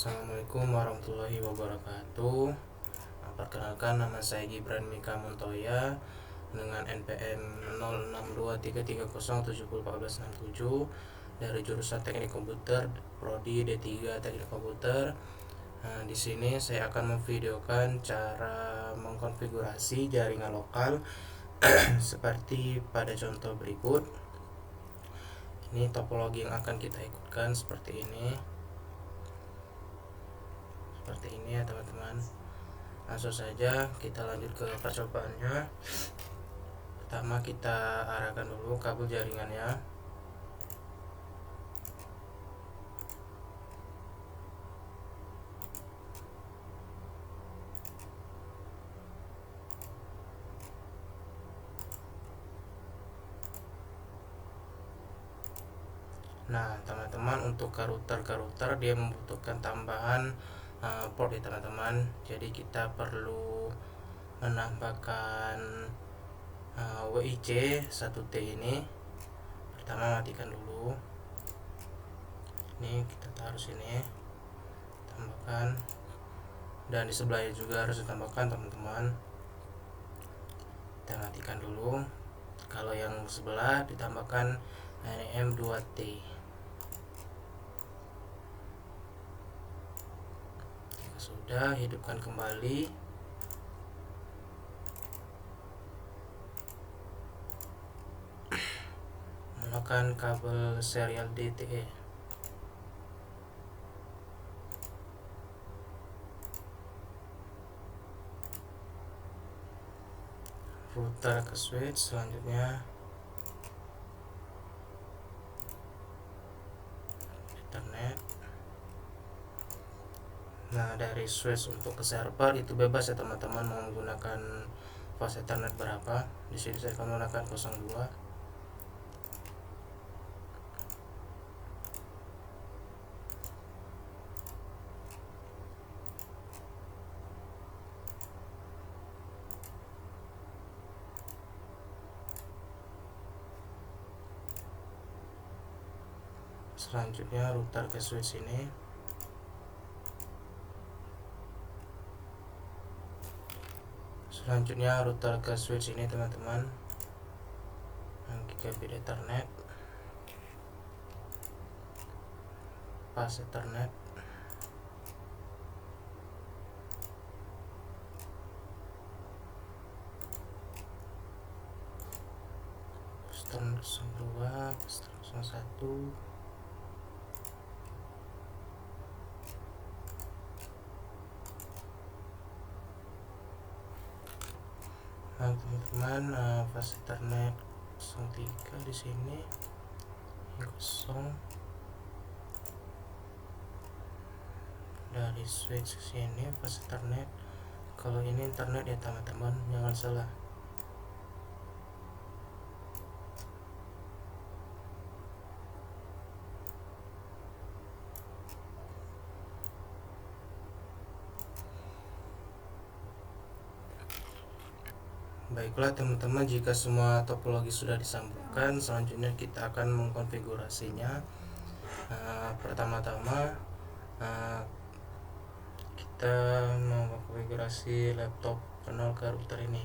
Assalamualaikum warahmatullahi wabarakatuh. Perkenalkan, nama saya Gibran Mika Montoya dengan NPM 062330701467 dari jurusan Teknik Komputer Prodi D3 Teknik Komputer. Di sini saya akan memvideokan cara mengkonfigurasi jaringan lokal seperti pada contoh berikut. Ini topologi yang akan kita ikutkan seperti ini ya teman-teman. Langsung saja kita lanjut ke percobaannya. Pertama kita arahkan dulu kabel jaringannya. Nah teman-teman, untuk ke router dia membutuhkan tambahan port ya teman-teman. Jadi kita perlu menambahkan WIC 1T ini. Pertama matikan dulu, ini kita taruh sini, tambahkan, dan di sebelahnya juga harus ditambahkan teman-teman. Kita matikan dulu. Kalau yang sebelah ditambahkan NM2T. Sudah, hidupkan kembali. Menggunakan kabel serial DTE. Router ke switch, selanjutnya Ethernet. Nah dari switch untuk ke server itu bebas ya teman-teman, mau menggunakan fast Ethernet berapa. Di sini saya akan menggunakan 02. Selanjutnya router ke switch ini. Selanjutnya router ke switch ini teman-teman, gigabit Ethernet, fast Ethernet, Western 02, Western 01. Nah teman-teman, fast Ethernet 03 di sini, kosong. Dari switch sini fast Ethernet. Kalau ini internet ya teman-teman, jangan salah. Baiklah teman-teman, jika semua topologi sudah disambungkan, selanjutnya kita akan mengkonfigurasinya. Pertama-tama kita mengkonfigurasi laptop kenal ke router ini.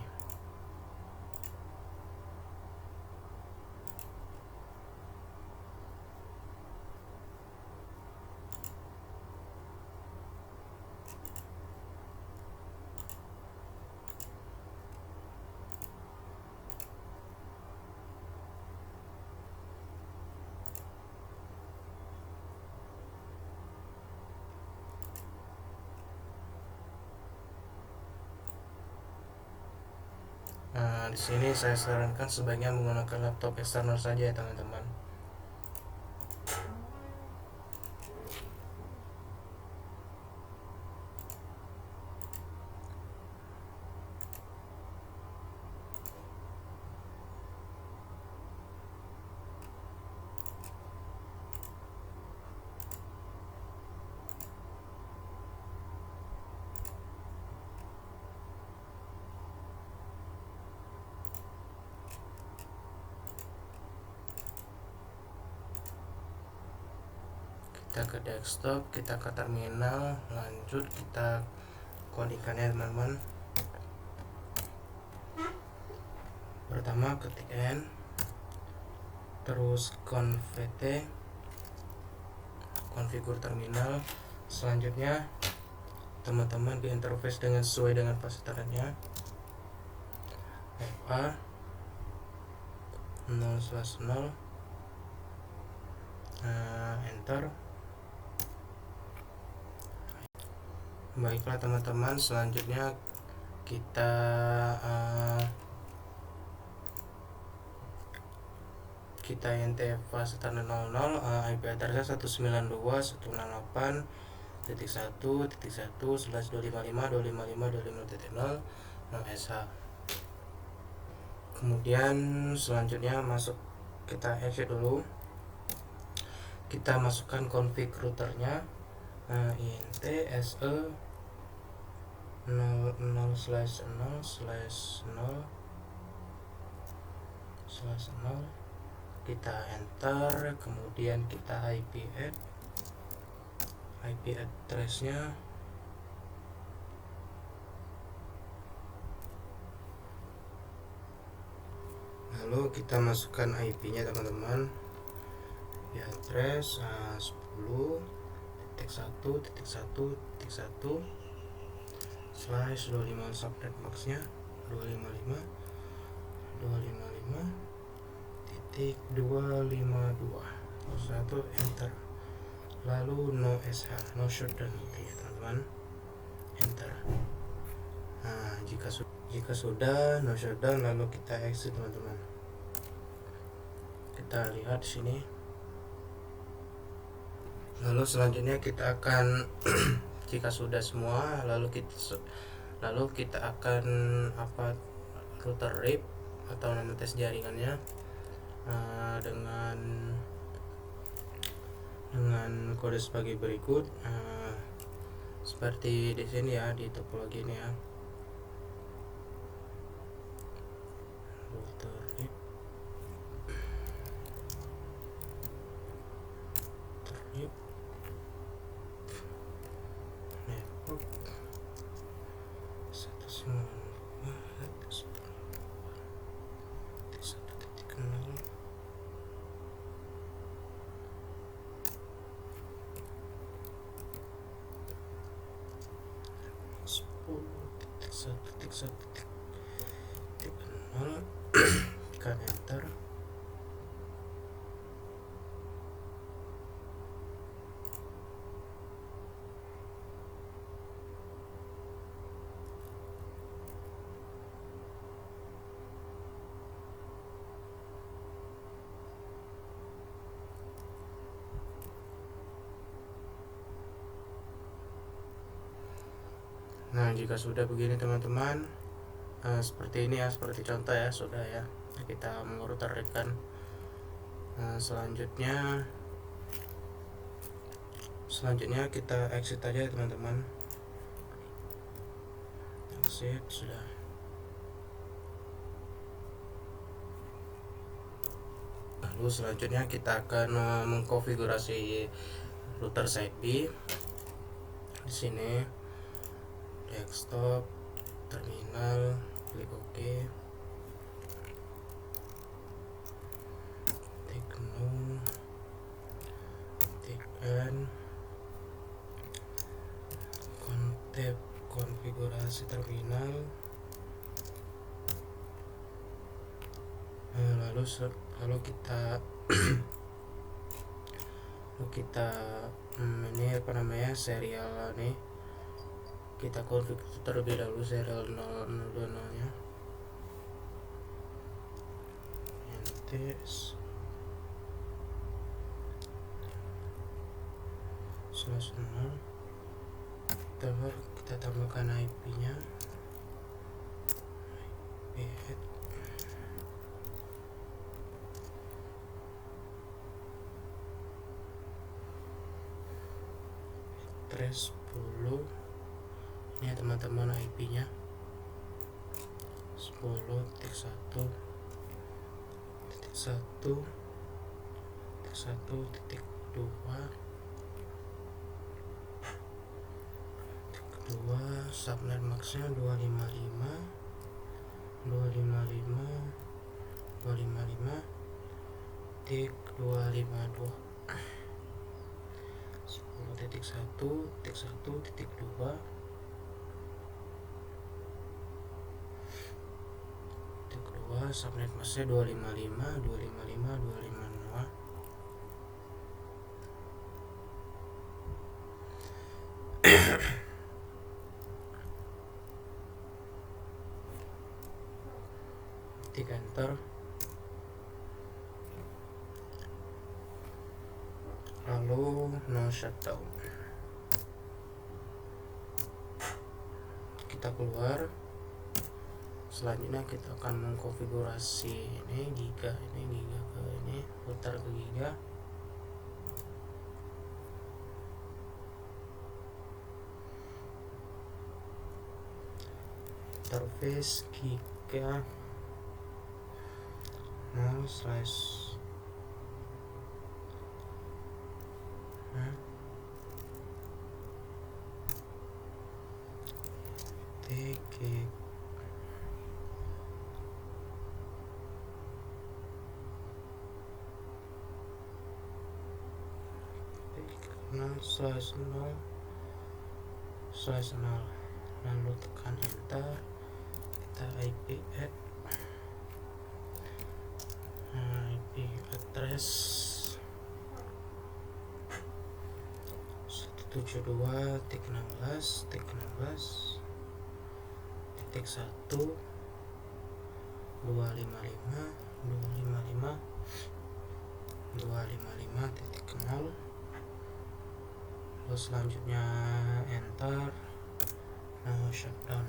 Di sini saya sarankan sebaiknya menggunakan laptop eksternal saja ya teman-teman. kita ke desktop, kita ke terminal, lanjut kita codingkannya teman-teman. Pertama ketik n, terus convt, konfigur terminal. Selanjutnya teman-teman di interface dengan sesuai dengan fasetannya, fa 0/0, enter. Baiklah teman-teman, selanjutnya kita int fasetan 00, IP address 192.168.1.1/255.255.255.0 sh. Kemudian selanjutnya kita exit dulu, kita masukkan config routernya, int se 00/0/0/0, kita enter. Kemudian kita IP address-nya lalu kita masukkan IP-nya teman-teman. IP address 10.1.1.1/25, subnet box-nya 255.255.252, enter. Lalu no sh, no shutdown, ya teman-teman, enter. Nah, jika sudah no shutdown, lalu kita exit teman-teman. Kita lihat sini. Lalu selanjutnya kita akan jika sudah semua, lalu kita akan router RIP atau nama tes jaringannya dengan kode sebagai berikut, seperti di sini ya, di topologi ini ya. Router RIP network 192.1.1.0 10.1.1.0, tekan enter. Nah, jika sudah begini teman-teman, seperti ini ya, seperti contoh ya, sudah ya, kita merouterkan. Selanjutnya kita exit aja ya teman-teman. Exit sudah. Lalu selanjutnya kita akan mengkonfigurasi router side B. Di sini desktop, terminal, klik OK, klik no, klik N, tab konfigurasi terminal. Lalu kita ini serial nih, kita konfig terlebih dahulu serial 0020 nya, // kita tambahkan IP-nya, IP address 10. Ini ya teman-teman, IP-nya 10.1.1.1.2 2 subnet maxnya 255 tik 252 10.1.1.2 subnet masnya 255 ketik enter, lalu no shutdown. Kita keluar. Selanjutnya kita akan mengkonfigurasi ini giga ke ini, putar ke giga. Interface giga 0 slash TG /0/0, lalu tekan enter. Kita IP address 172.1.1.1.1.255.255.0. Lalu selanjutnya enter, no shutdown.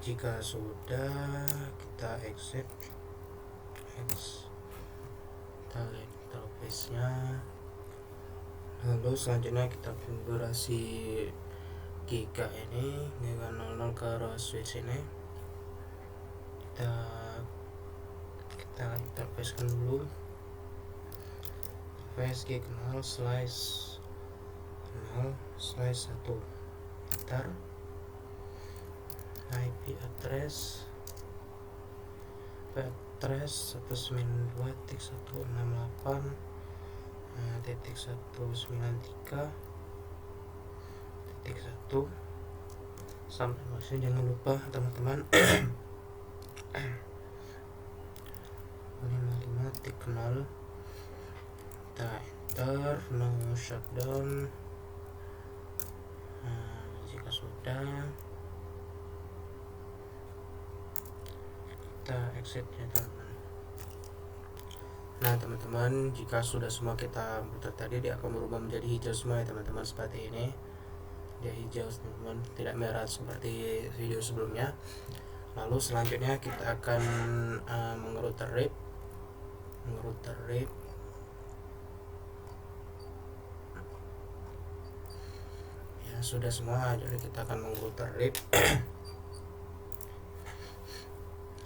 Jika sudah, kita exit, kita lihat interface nya. Lalu selanjutnya kita konfigurasi giga 00 ke row switch ini. Kita interface kan dulu, interface gig 0/0/1. Enter. IP address 192.168.1.1 sampai masih. Jangan lupa teman-teman 55.0. Kita enter, no shutdown. Jika sudah, kita exit ya teman-teman. Nah teman-teman, jika sudah semua kita putar tadi, dia akan berubah menjadi hijau semua ya teman-teman, seperti ini. Dia hijau teman-teman, tidak merah seperti video sebelumnya. Lalu selanjutnya kita akan mengrouter RIP ya. Sudah semua, jadi kita akan mengrouter RIP.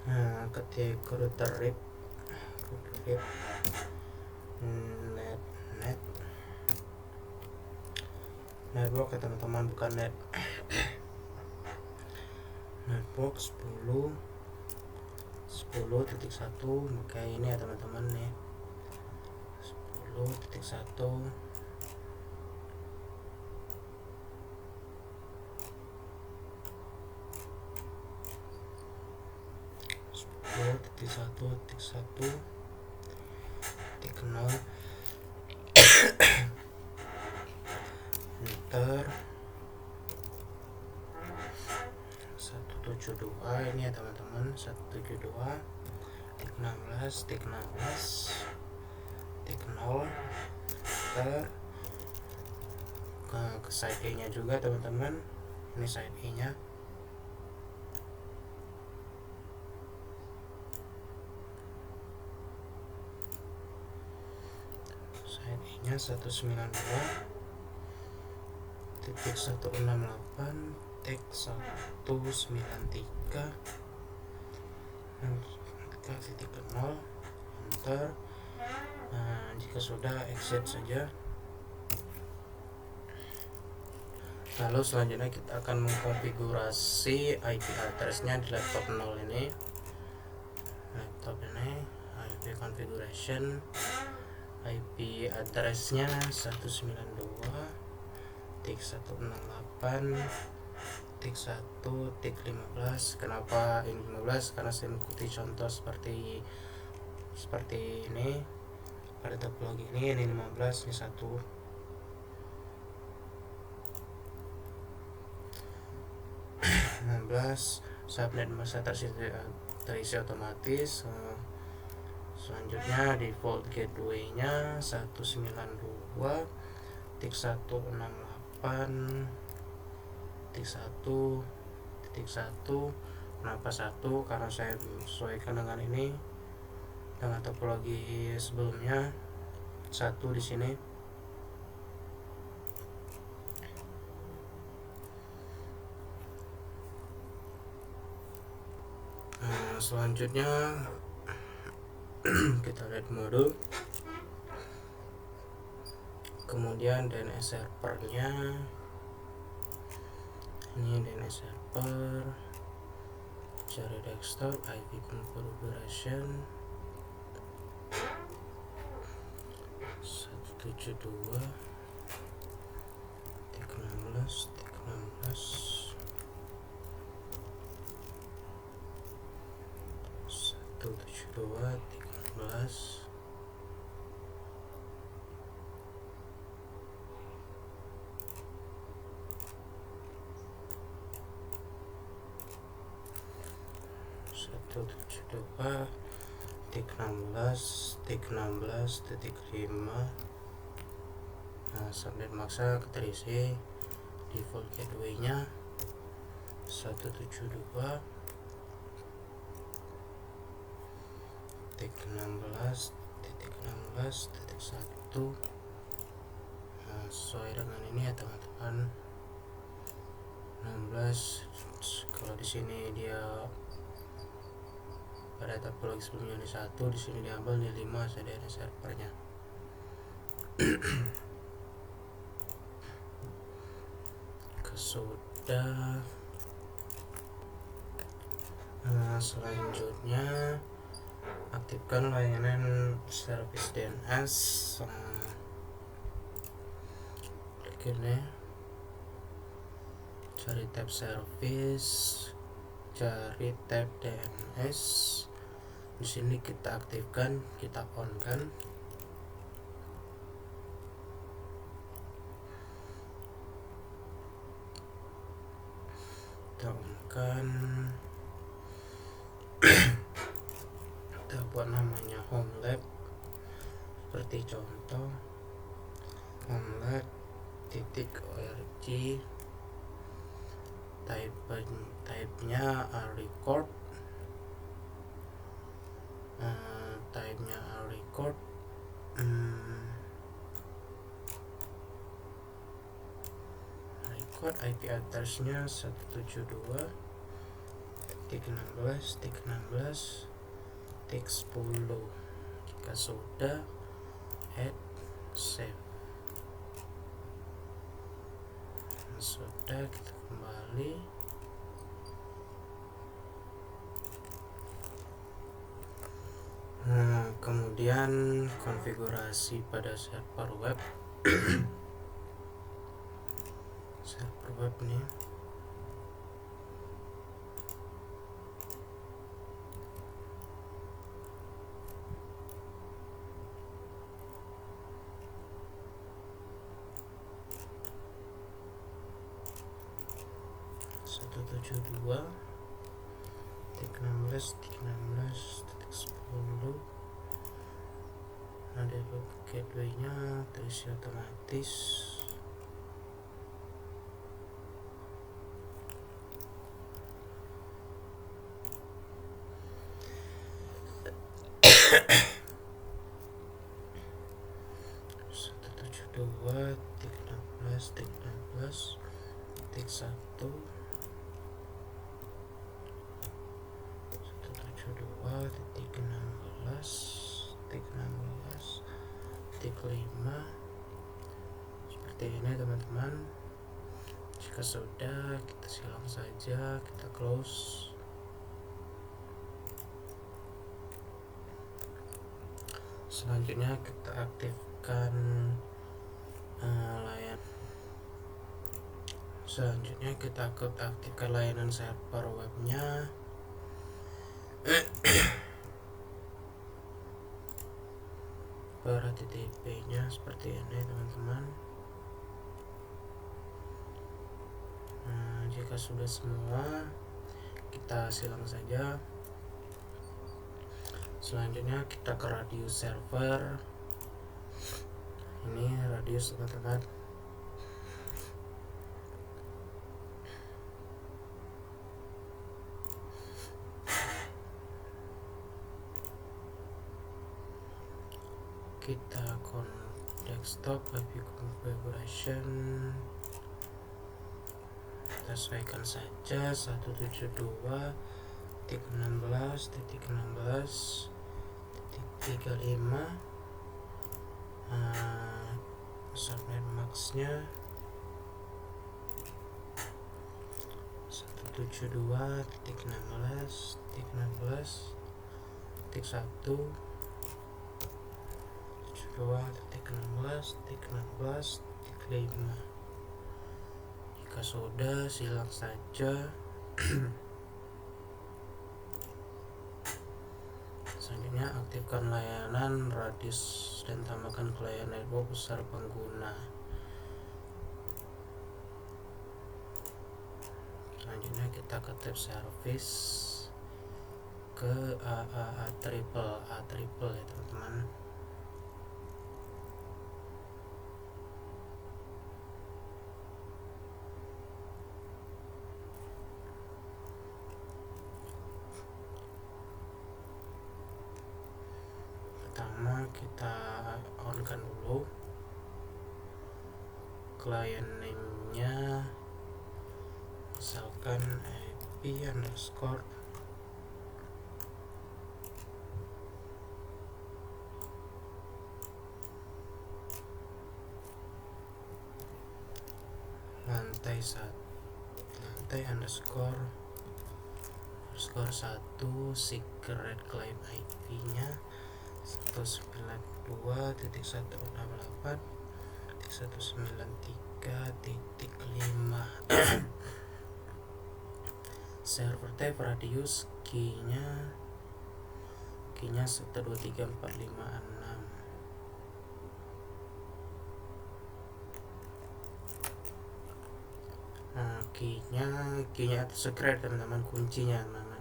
Nah, ketik router RIP network ya teman-teman, bukan network 10.1. maka ini ya teman-teman nih, 10.1. Enter 172 ini ya teman-teman, 172 tik 16 tik 0. Enter ke side A nya juga teman-teman, ini side A nya. Side A nya 198.193.0. Enter. Jika sudah, exit saja. Lalu selanjutnya kita akan mengkonfigurasi IP address-nya di laptop 0 ini. Laptop ini IP configuration, IP address-nya 192.168.1.15. Kenapa ini 15? Karena saya mengikuti contoh seperti ini. Pada topologi ini 15, ini 1. Subnet masa terisi otomatis. Selanjutnya default gateway-nya 192.168.1.1. Kenapa 1? Karena saya menyesuaikan dengan ini, dengan topologi sebelumnya 1 di sini. Selanjutnya kita lihat mode, kemudian DNS servernya. Ini DNS server, cari desktop, IP configuration 172.16.16 172.13. tik 16.5. Subnet maksa keterisi. Default gateway-nya 172.16.16.1. Sesuai dengan ini ya teman-teman, 16. Kalau di sini dia pada topologi sebelumnya di 1, di sini diambil di 5 saja ada servernya. Sudah. Selanjutnya aktifkan layanan service DNS. Klik ini, cari tab service, cari tab DNS. Di sini kita aktifkan, kita on kan. Kita on kan. Kita buat namanya home lab seperti contoh homelab.org. Type-nya record, record IP address-nya 172.16.16.10. Jika sudah, add save. Sudah, kita kembali. Kemudian konfigurasi pada server web. Server web nih, .172.16.16.10. Ada gateway-nya terisi otomatis. kelima seperti ini teman-teman. Jika sudah, kita silang saja, kita close. Selanjutnya kita aktifkan layanan server webnya. Per HTTP nya seperti ini teman-teman. Jika sudah semua, kita silang saja. Selanjutnya kita ke radius server. Ini radius teman-teman. Kita desktop web configuration, kita sesuaikan saja 172.16.16.35. Subnet maxnya 172.16.16.1 2.16.16.5. Jika sudah, silang saja. Selanjutnya aktifkan layanan radius dan tambahkan klien network besar pengguna. Selanjutnya kita ke tab service, ke A triple ya teman-teman. Pertama kita on-kan dulu client name-nya, misalkan IP underscore lantai underscore 1 secret client IP-nya 192.168.193.5. Server type radius key-nya 123.456. key-nya secret teman-teman, kuncinya teman-teman.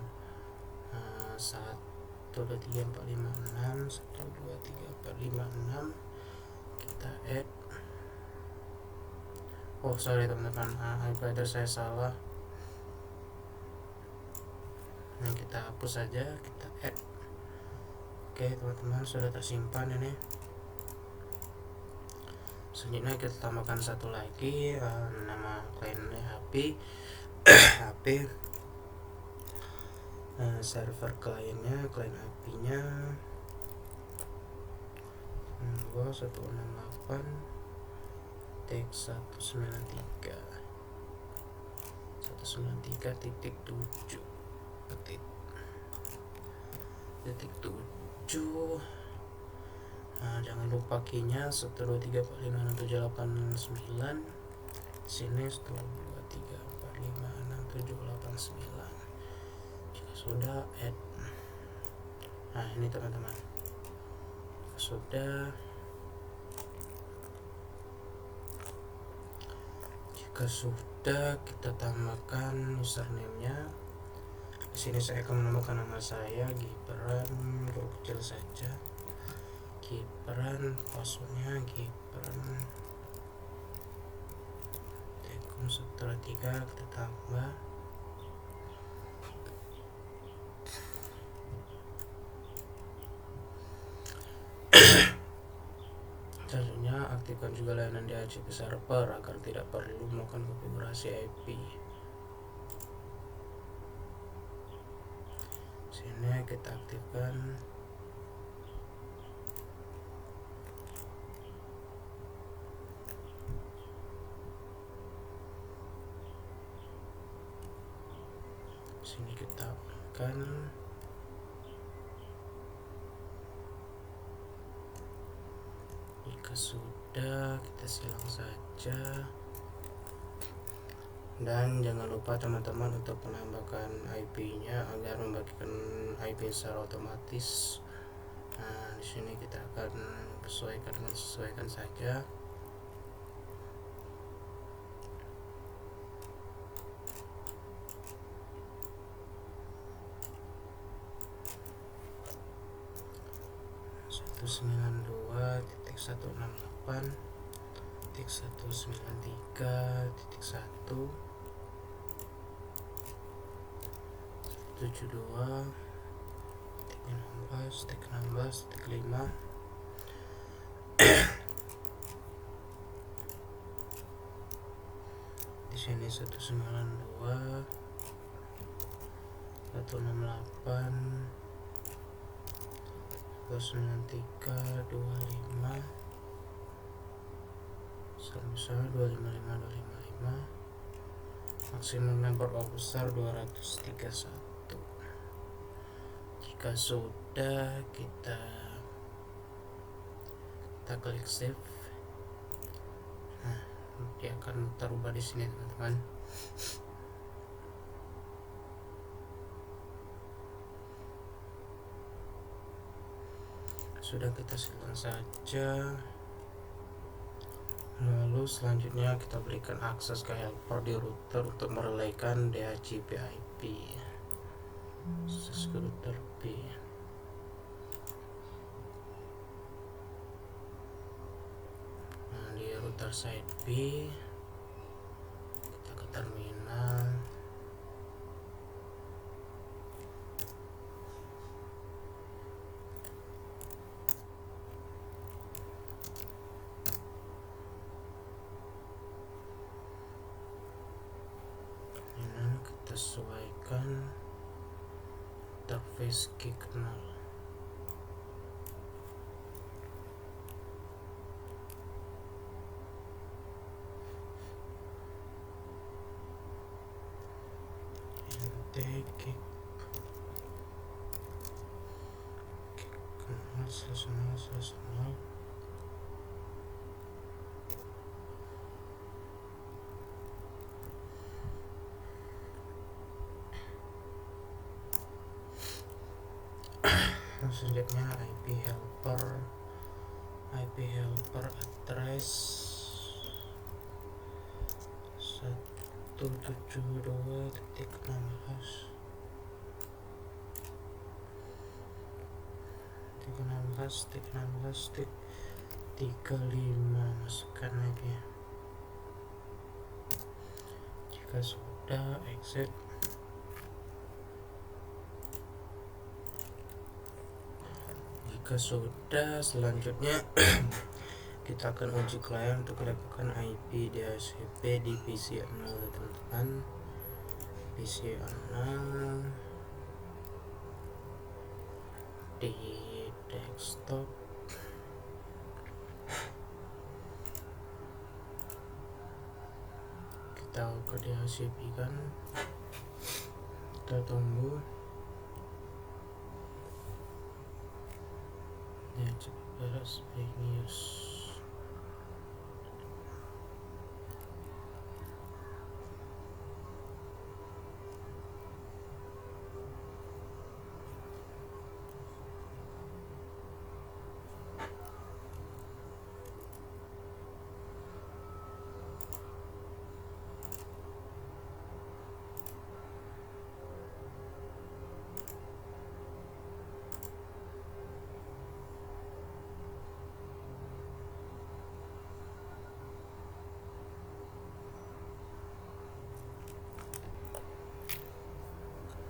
123.456 123.456 kita add. Sorry teman-teman, IP address saya salah. Nah, kita hapus saja, kita add. Oke teman-teman, sudah tersimpan ini. Selanjutnya kita tambahkan satu lagi, nama klien HP server kliennya, klien IP-nya 193.193.7. Jangan lupa key-nya 123.456.789. Sini 123.456.789. Jika sudah add. Nah, ini teman-teman. Jika sudah kita tambahkan username-nya. Di sini saya akan menambahkan nama saya Gibran, huruf kecil saja. Gibran, passwordnya Gibran Tekum Sutra 3, kita tambah. Selanjutnya aktifkan juga layanan DHCP server agar tidak perlu melakukan konfigurasi IP. Sini kita aktifkan. Sini kita akan jika sudah kita silang saja, dan jangan lupa teman-teman untuk menambahkan IP-nya agar membagikan IP secara otomatis. Nah, di sini kita akan sesuaikan saja. Satu 192.168.193.1 72.16.5 di sini 192.168.193.25 sama 255 maksimum number of besar 231. Jika sudah, kita klik save. Nah, dia akan terubah di sini teman-teman. Sudah, kita silang saja. Lalu selanjutnya kita berikan akses ke helper di router untuk merelaikan DHCP IP. Akses ke router B. Nah, di router side B kita ke terminal. Kita sesuaikan interface kernel. Kernel selanjutnya IP helper address 172.16.16.35 masukkan lagi. Jika sudah, exit. Jika sudah, selanjutnya kita akan uji klien untuk mendapatkan IP DHCP di PC 0 teman-teman. PC 0 di desktop. Kita ke DHCP kan, kita tunggu. Ya, cepat beres news.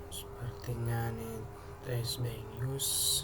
Sepertinya nih TSB News.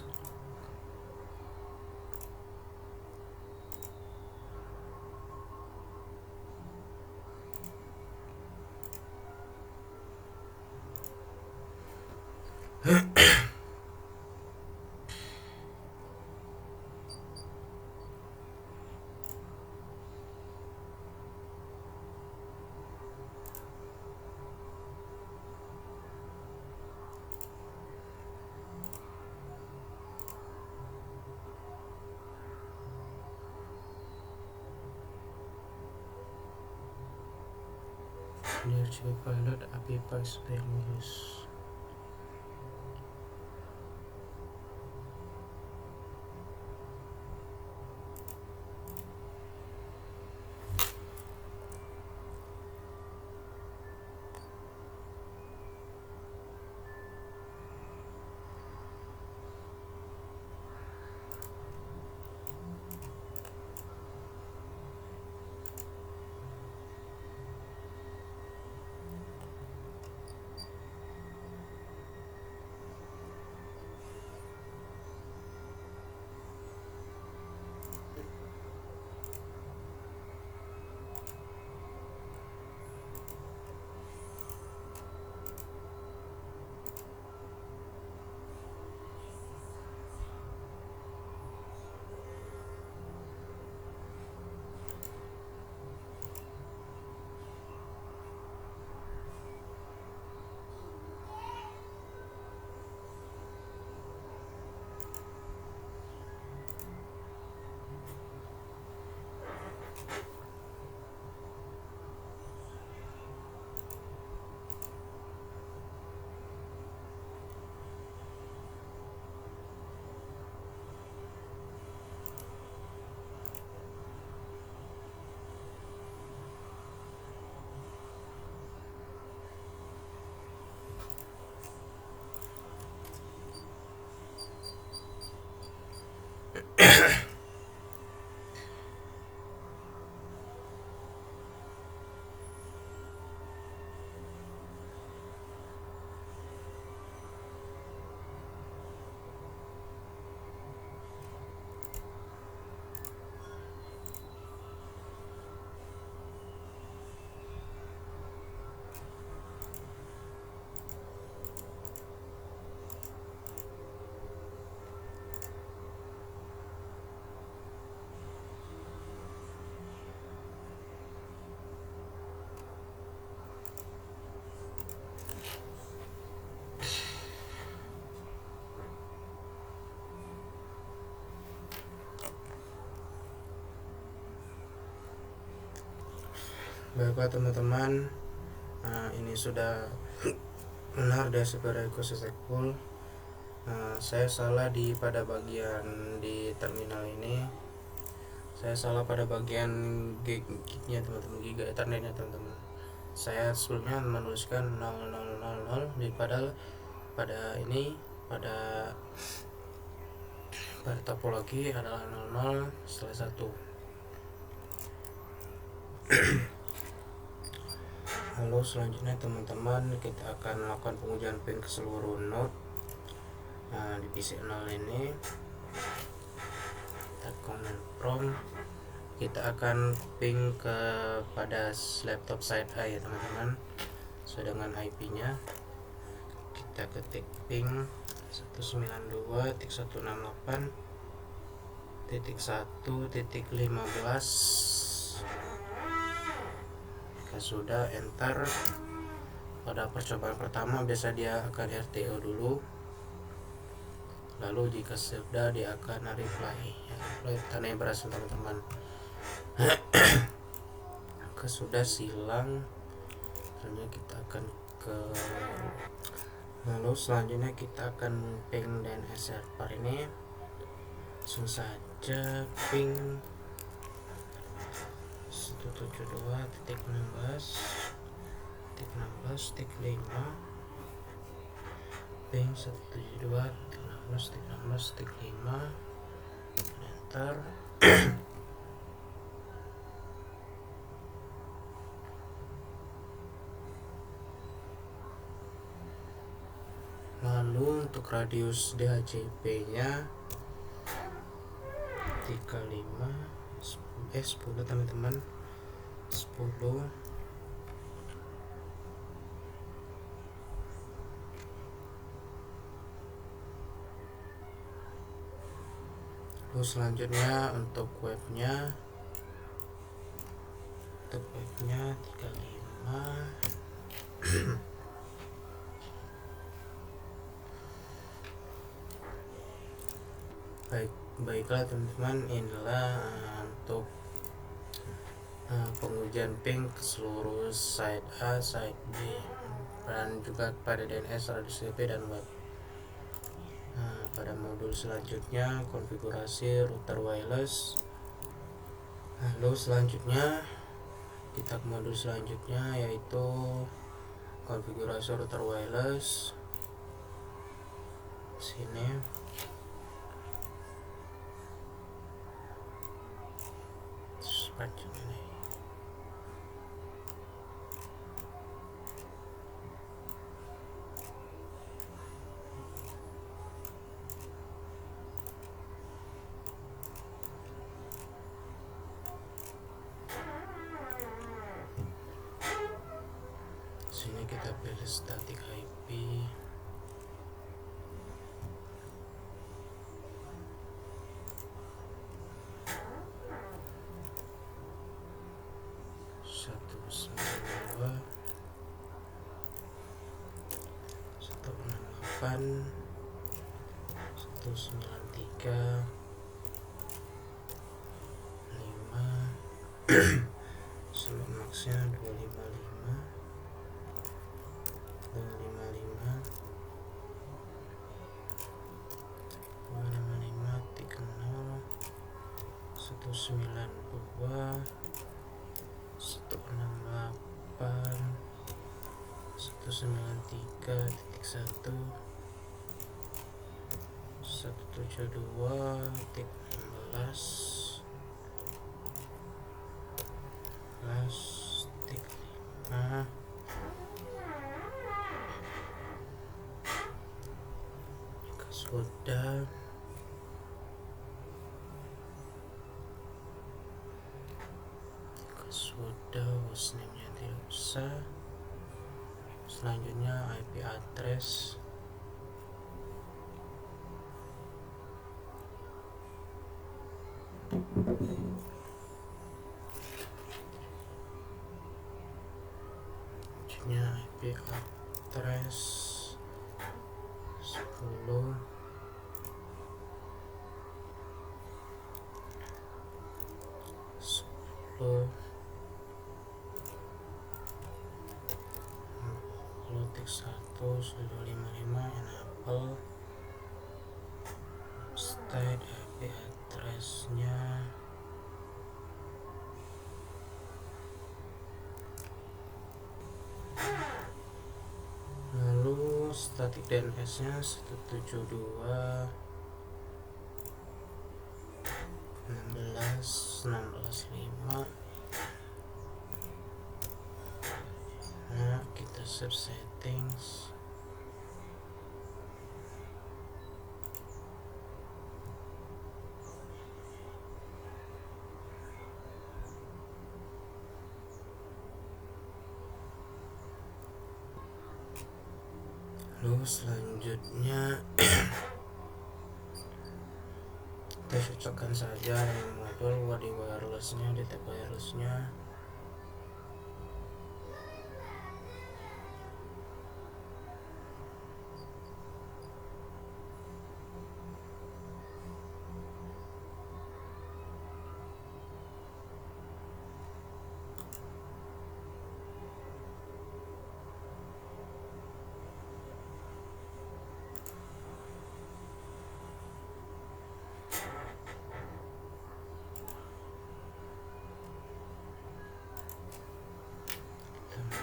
DRC pilot Apipa is being used. Baiklah teman-teman, ini sudah benar DSP Request Successful. Saya salah pada bagian di terminal ini. Saya salah pada bagian gignya teman-teman, giga ethernetnya teman-teman. Saya sebelumnya menuliskan 0000 padahal pada topologi adalah 00/1. Lalu selanjutnya teman-teman, kita akan melakukan pengujian ping ke seluruh node di PC 0 ini. Kita command prompt, kita akan ping kepada laptop side A ya teman-teman, sesuai dengan IP nya. Kita ketik ping 192.168.1.15. Sudah enter. Pada percobaan pertama biasa dia akan RTO dulu, lalu jika sudah dia akan reply tanda yang berhasil teman-teman. Sudah silang, selanjutnya kita akan ping DNS server ini. Langsung saja ping 172.16.16.5 ping 172.16.16.5 enter. Lalu untuk radius DHCP nya 10 teman-teman, 10. Lalu selanjutnya untuk webnya 35. Baiklah teman-teman, inilah untuk pengujian ping ke seluruh site A, site B, dan juga pada DNS, radius IP, dan web. Pada modul selanjutnya konfigurasi router wireless. Lalu selanjutnya kita ke modul selanjutnya, yaitu konfigurasi router wireless. Sini ini. Sini kita pilih static IP. Satu 5 slot maxnya 255 192 168 193.1 172.16 plastik 5 jika sudah hostname-nya tidak usah. Selanjutnya IP address. IP address 10 1 sudah 55 enable state IP address-nya lalu static DNS-nya 172.16.16.5. Kita save settings. Lalu selanjutnya kita cocokkan saja yang modul di wirelessnya, di tab wirelessnya.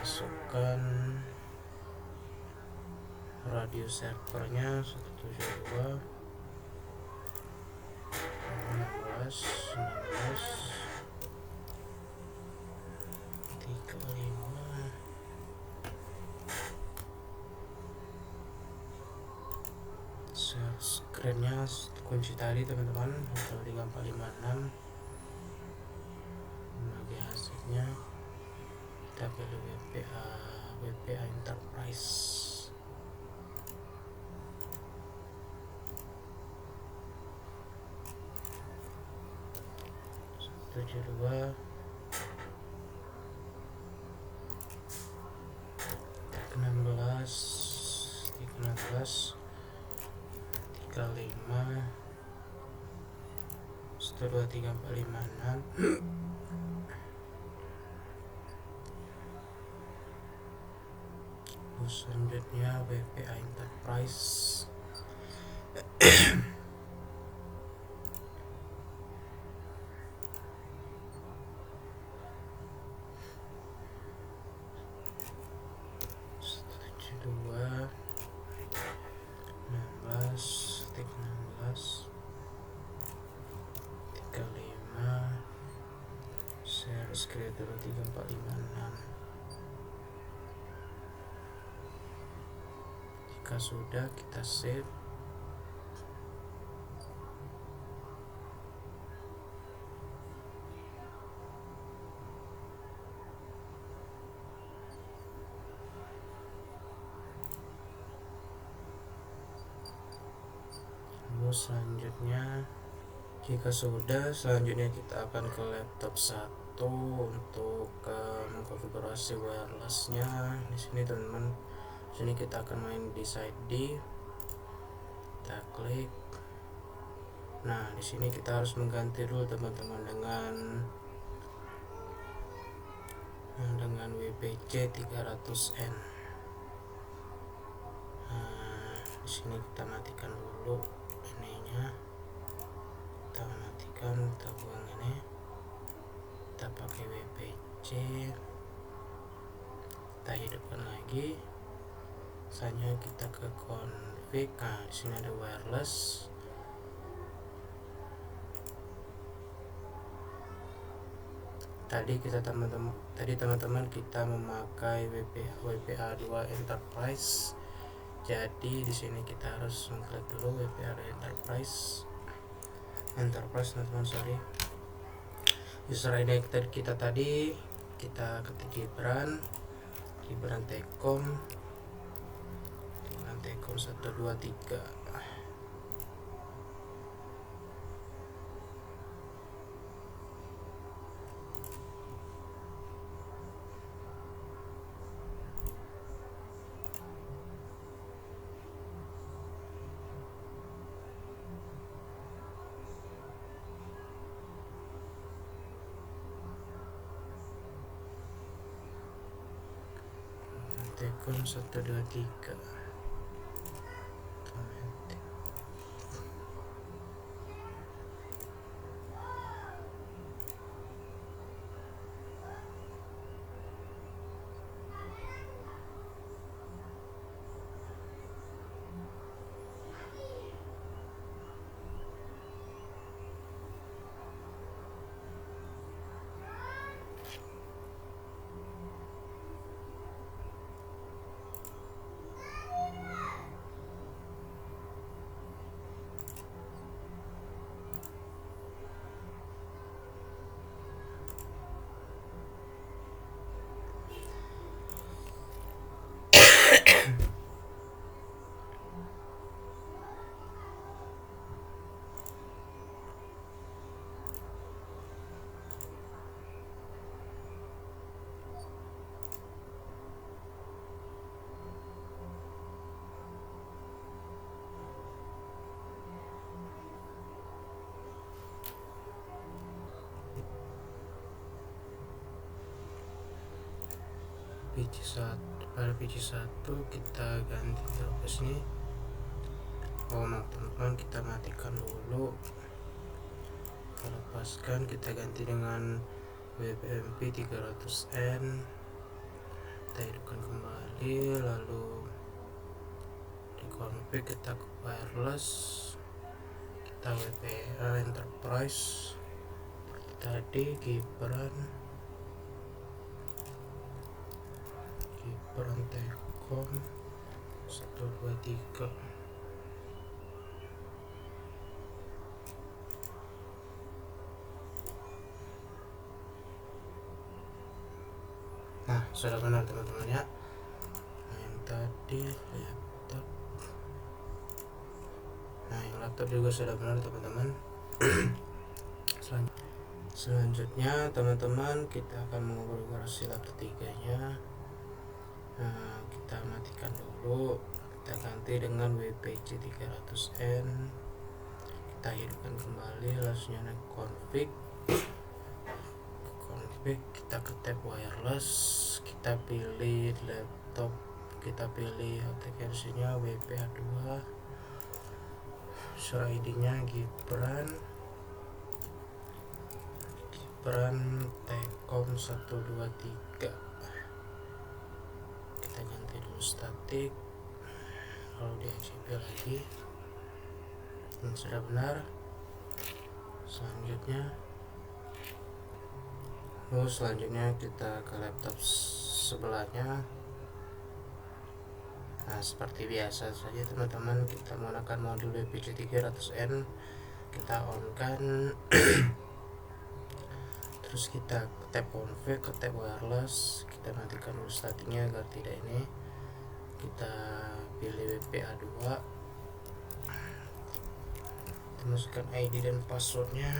Masukkan radius servernya 172 16 35 share screen-nya kunci tadi teman-teman, 3456. Bagi hasilnya kita pilih WPA Enterprise. Tujuh dua 16 35 123 456 Selanjutnya WPA Enterprise. Dua 16 titik 16 35 share creator 3456. Jika sudah, kita save. Selanjutnya, jika sudah, selanjutnya kita akan ke laptop 1 untuk mengkonfigurasi wirelessnya. Di sini teman-teman, sini kita akan main di side D, kita klik. Nah, di sini kita harus mengganti dulu teman-teman dengan WPC 300N. Nah, di sini kita matikan dulu ininya, kita matikan, kita buang ini, kita pakai WPC, kita hidupkan lagi. Misalnya kita ke config. Nah, di sini ada wireless. Tadi teman-teman kita memakai WPA 2 Enterprise. Jadi di sini kita harus mengklik dulu WPA Enterprise teman-teman, sorry. User ID kita tadi kita ketik Gibran Tekom 123. Tekom 123. Pada PC1 kita ganti terus nih. Maaf teman-teman, kita matikan dulu, kita lepaskan, kita ganti dengan WPMP 300N, kita hidupkan kembali, lalu di config kita ke wireless, kita WPA Enterprise tadi Gibran Tekom 123. Nah, sudah benar teman-teman ya. Nah, yang tadi laptop. Nah, yang laptop juga sudah benar teman-teman. Selanjutnya teman-teman, kita akan mengonfigurasi laptop 3-nya. Nah, kita matikan dulu, kita ganti dengan WPC 300N, kita hidupkan kembali, langsung nyalakan config, kita ke tab wireless, kita pilih laptop kita pilih aplikasinya WPA2, user ID nya Gibran Tekom 123. Kita ganti dulu statik, lalu di HCP lagi. Ini sudah benar. Selanjutnya kita ke laptop sebelahnya. Nah, seperti biasa saja teman-teman, kita menggunakan modul WPC 300N, kita on kan. Terus kita tap config, ke tab wireless, kita matikan dulu statiknya agar tidak ini. Kita pilih WPA2, kita masukkan ID dan passwordnya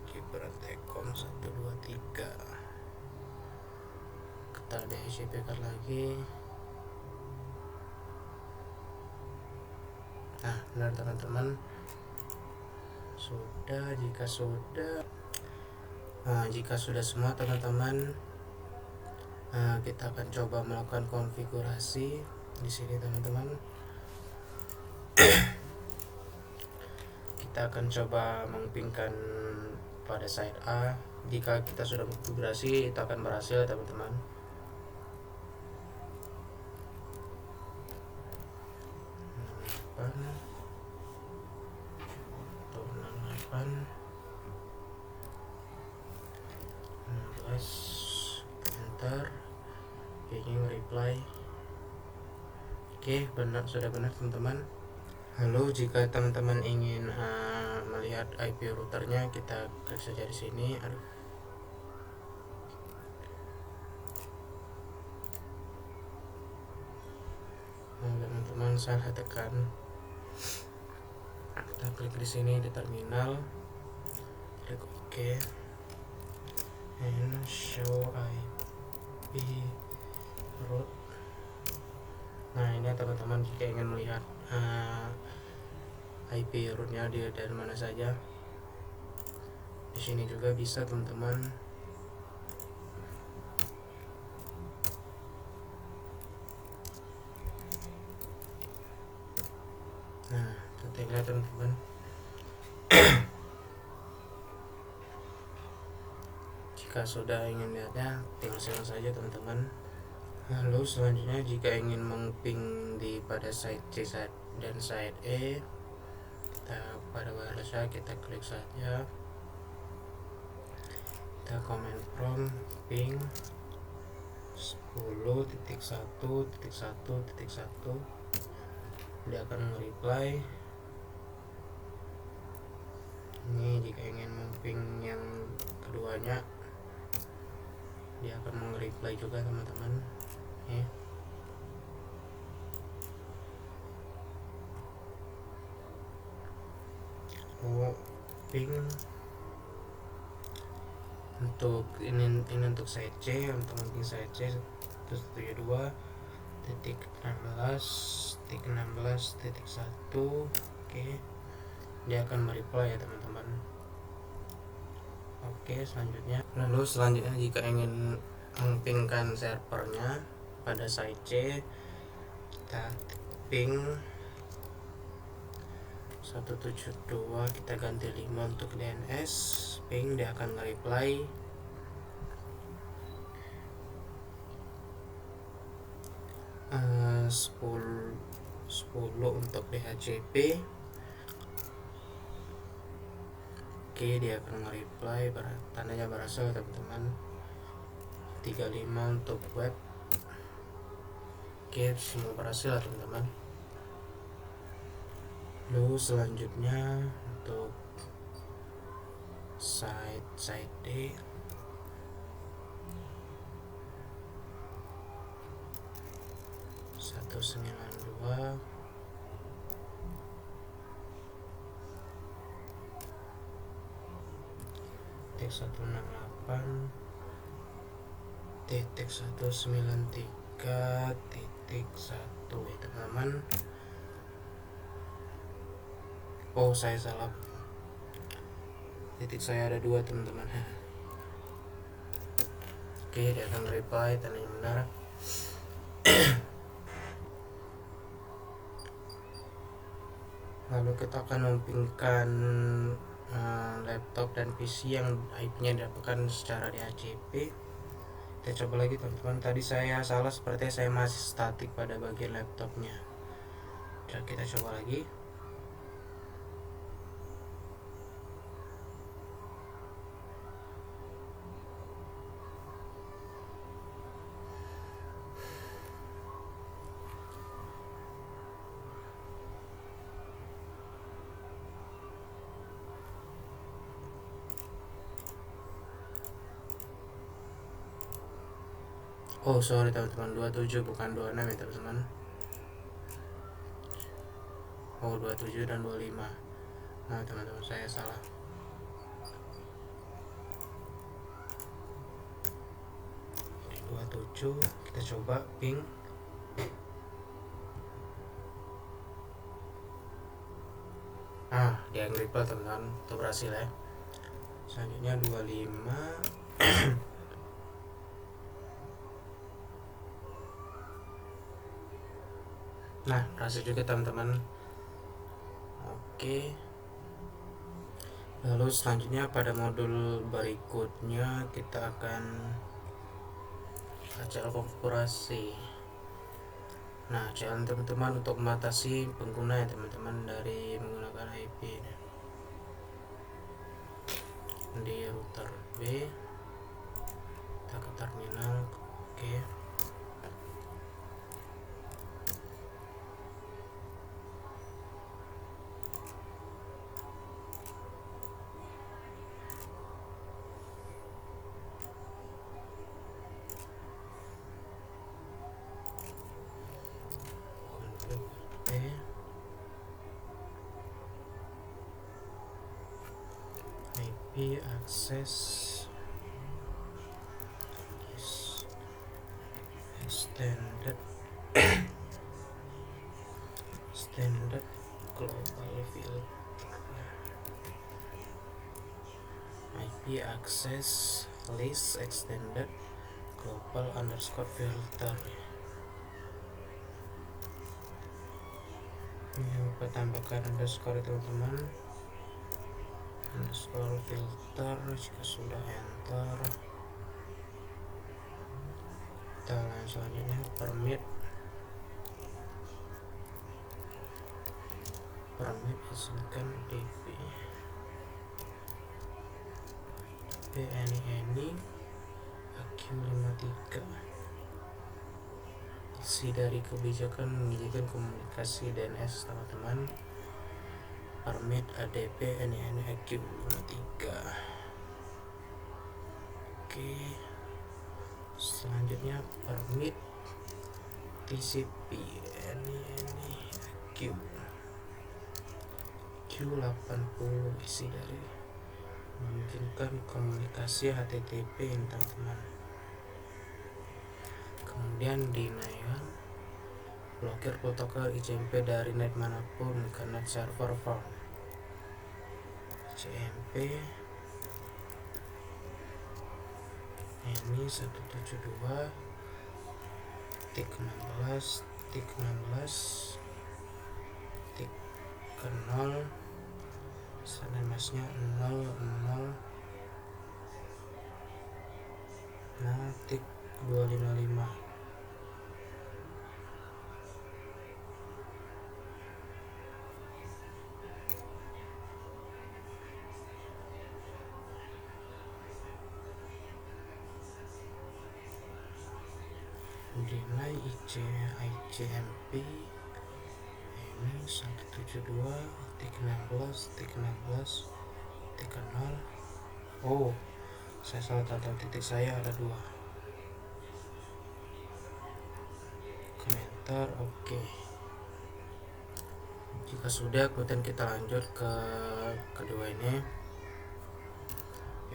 Gibran Tekom 123. Kita DHCP kan lagi. Nah, benar teman-teman, sudah. Jika sudah semua teman-teman, kita akan coba melakukan konfigurasi di sini teman-teman. Kita akan coba mengpingkan pada side A. Jika kita sudah konfigurasi, itu akan berhasil teman-teman. Enter, ingin reply. Oke, sudah benar teman-teman. Lalu jika teman-teman ingin melihat IP routernya, kita klik saja di sini. Nah, teman-teman, saya tekan. Kita klik di sini di terminal, klik OK, and show IP route. Nah, ini teman-teman, jika ingin melihat IP route-nya dia dari mana saja, di sini juga bisa teman-teman. Nah, lihat teman-teman. Jika sudah ingin lihatnya, tinggal share saja teman-teman. Lalu selanjutnya, jika ingin mengping pada side C dan side E, kita pada wireless kita klik saja. Kita command prompt ping 10.1.1.1, dia akan reply. Ini jika ingin mengping yang keduanya, dia akan reply juga teman-teman. Ping untuk ini untuk side C, untuk mengping side C 172.16.16.1. Oke, dia akan mereply ya teman-teman. Oke, selanjutnya jika ingin mengpingkan servernya pada side C, kita ping 172, kita ganti 5 untuk DNS, ping, dia akan nge-reply. Uh, 10 untuk DHCP. Oke, dia akan nge-reply, tandanya berhasil teman-teman. 35 untuk web. Oke, semua berhasil teman-teman. Lalu selanjutnya untuk side D, satu 92 titik 168 titik 193 titik 1 ya teman-teman. Oh, saya salah, titik saya ada 2 teman-teman. Oke, dia akan reply tandanya benar. Lalu kita akan mempinkan laptop dan PC yang IP-nya didapatkan secara DHCP. Kita coba lagi teman-teman. Tadi saya salah, sepertinya saya masih statik pada bagian laptopnya. Dan kita coba lagi. Oh sorry teman-teman, 27 bukan 26 ya teman-teman. Oh 27 dan 25. Nah teman-teman, saya salah. Jadi 27, kita coba ping. Dia yang reply teman-teman, itu berhasil ya. Selanjutnya 25. Nah berhasil juga teman-teman. Oke, lalu selanjutnya pada modul berikutnya kita akan baca konfigurasi. Nah challenge teman-teman untuk mengatasi pengguna ya teman-teman dari menggunakan IP di router B. Kita ke terminal. Oke, IP access is standard global filter. IP access list extended global underscore filter. Ini lupa tambahkan underscore teman-teman. Underscore filter. Jika sudah enter, kita langsung selanjutnya permit izinkan DP ini AQ53. Isi dari kebijakan mengizinkan komunikasi DNS teman-teman. Permit ADP ini AQ53. Oke, selanjutnya permit TCP ini Q80. isi dari memungkinkan komunikasi HTTP teman-teman. Kemudian denial blokir protokol ICMP dari net manapun ke net server from ICMP ini 172.16.16 ke 0 sana masnya 00 tik 255. Nilai ICMP ini 172.16.16.0. Oh, saya salah tata titik, saya ada 2. Komentar oke. Jika sudah, kemudian kita lanjut ke kedua ini,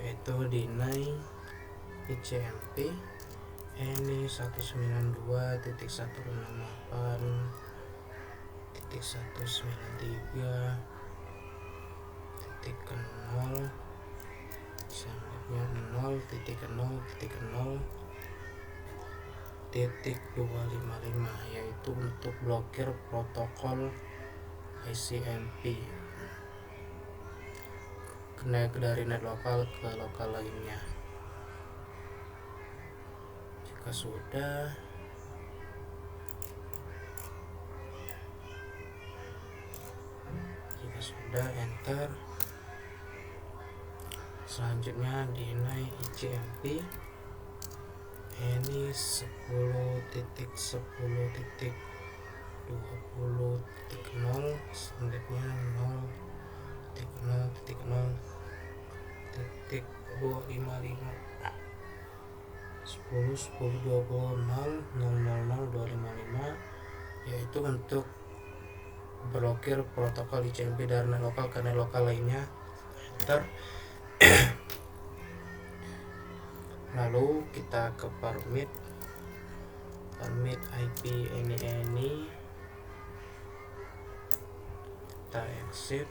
yaitu deny ICMP ini 192.168.193.0 selanjutnya 0.0.0 yaitu untuk blokir protokol ICMP dari net lokal ke lokal lainnya. Jika sudah, enter. Selanjutnya deny ICMP ini 10.10.20.0 selanjutnya 0.0.0.255 10.10.20.000.255 yaitu untuk blokir protokol ICMP dari net lokal ke net lokal lainnya. Enter. Lalu kita ke permit IP ini kita exit.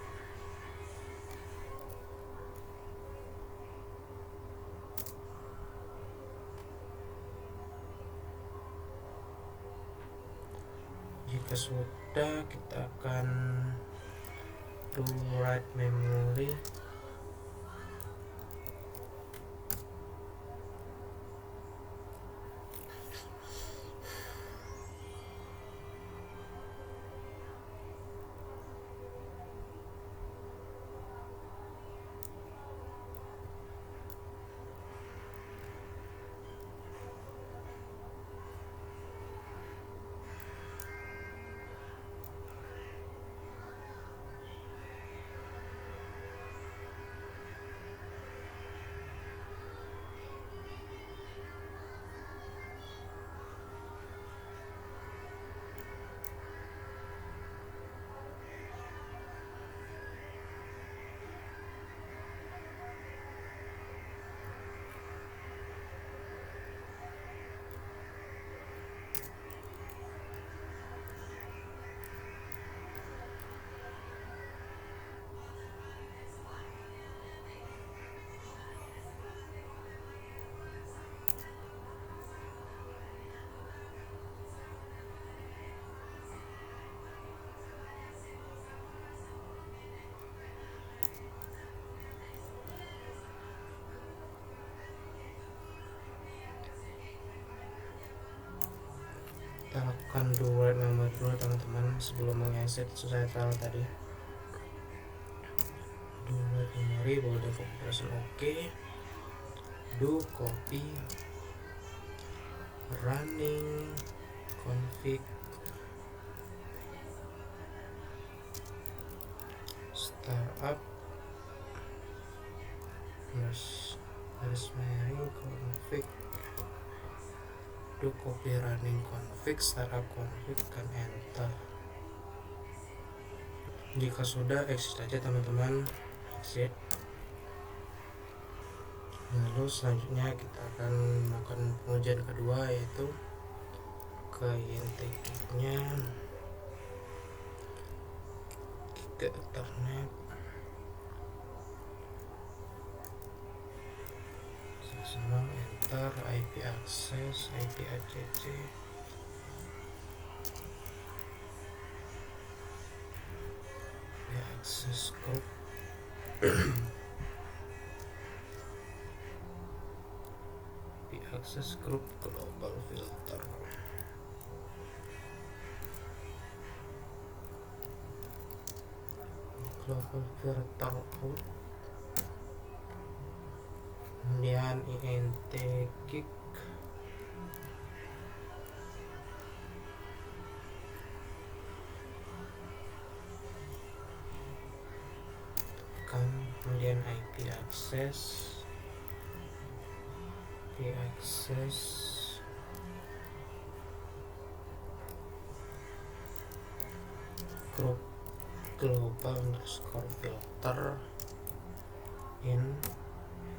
Jika sudah, kita akan do write memory. Kita lakukan do write memory dulu teman-teman sebelum mengexit. Saya taruh tadi do write memory, baru default operation oke. Do copy running config startup config, do copy running config startup config, kan enter. Jika sudah, exit aja teman-teman, exit. Lalu selanjutnya kita akan melakukan pengujian kedua, yaitu ke INT-nya ke Ethernet. Semua enter IP access, IP ACC, access group. Access group global filter. Global filter out. Kemudian INT kick, kemudian IP access, group global underscore filter in,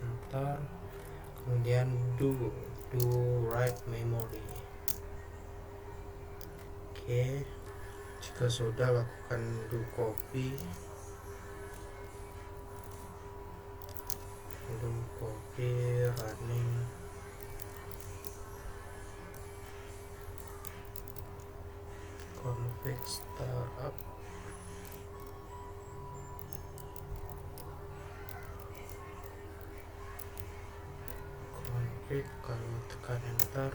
enter. Kemudian do write memory. Oke, jika sudah, lakukan do copy running config startup, config, kalau tekan enter,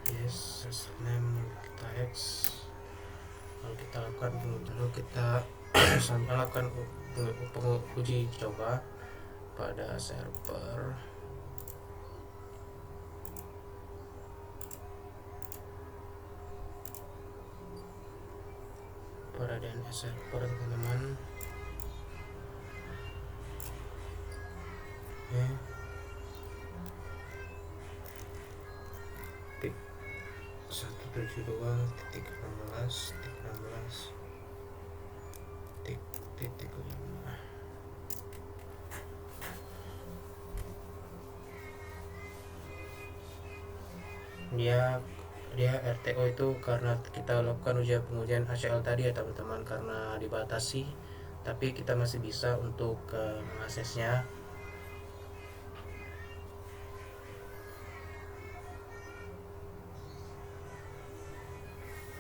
yes, username kita X, lalu kita lakukan lalu kita sampai lakukan uji coba pada server DNS server, teman-teman. Oke. Titik 172.16.16.5. dia RTO itu karena kita lakukan pengujian HCL tadi ya teman-teman, karena dibatasi, tapi kita masih bisa untuk mengaksesnya.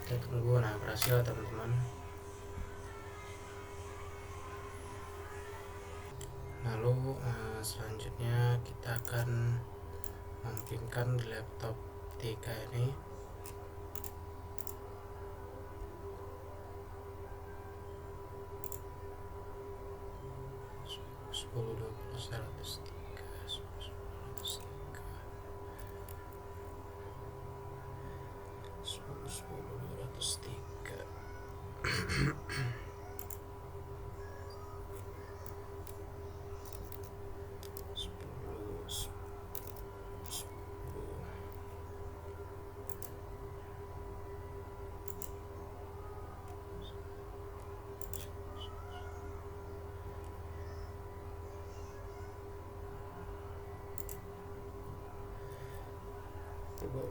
Kita tunggu. Nah, berhasil teman-teman. Lalu selanjutnya kita akan memungkinkan di laptop 3 ini.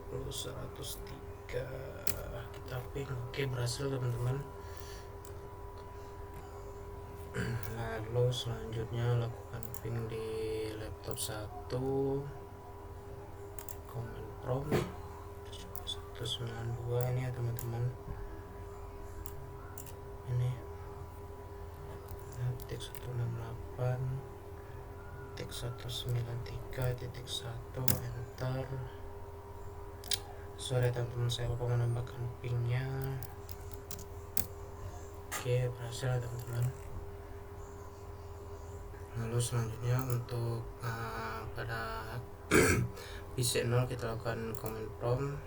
Perlu 103 kita ping. Oke, berhasil teman-teman. Lalu selanjutnya lakukan ping di laptop 1, command prompt 192 ini ya teman-teman. Ini titik 168 titik 193.1 enter. Sorry teman-teman, saya lupa menambahkan pingnya. Oke, berhasil teman-teman. Lalu selanjutnya untuk pada PC 0 kita lakukan command prompt,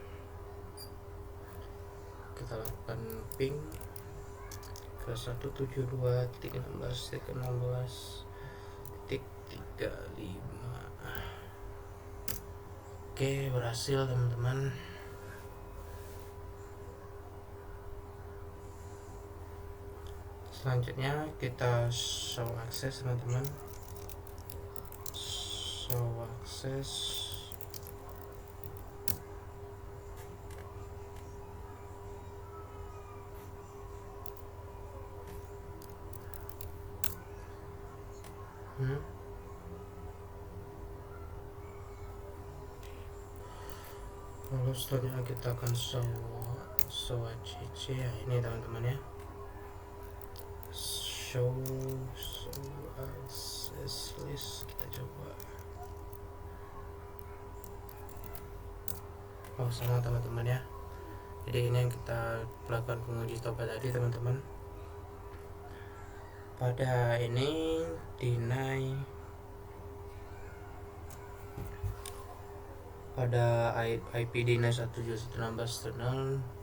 kita lakukan ping ke 172.16.16.35. Oke, berhasil teman-teman. Selanjutnya kita show access teman-teman. Show access. Lalu selanjutnya kita akan show ACC ya, ini teman-teman ya. Show access list, kita coba. Sama teman-teman ya. Jadi ini yang kita lakukan penguji coba tadi teman-teman. Pada ini deny pada IP deny 171.16.0.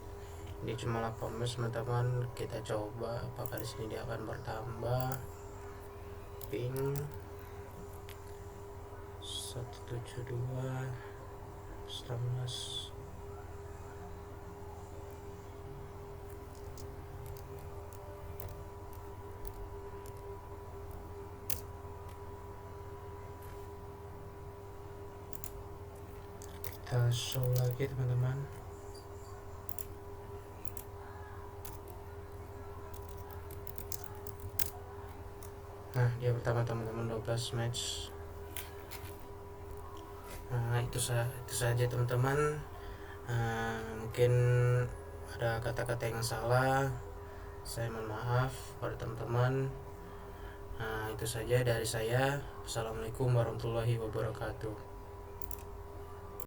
Ini cuma 18 teman-teman. Kita coba apakah di sini dia akan bertambah. Ping 172.19. Kita show lagi teman-teman. Nah, dia pertama teman-teman 12 match. Nah, itu saja teman-teman. Mungkin ada kata-kata yang salah, saya mohon maaf pada teman-teman. Nah, itu saja dari saya. Assalamualaikum warahmatullahi wabarakatuh.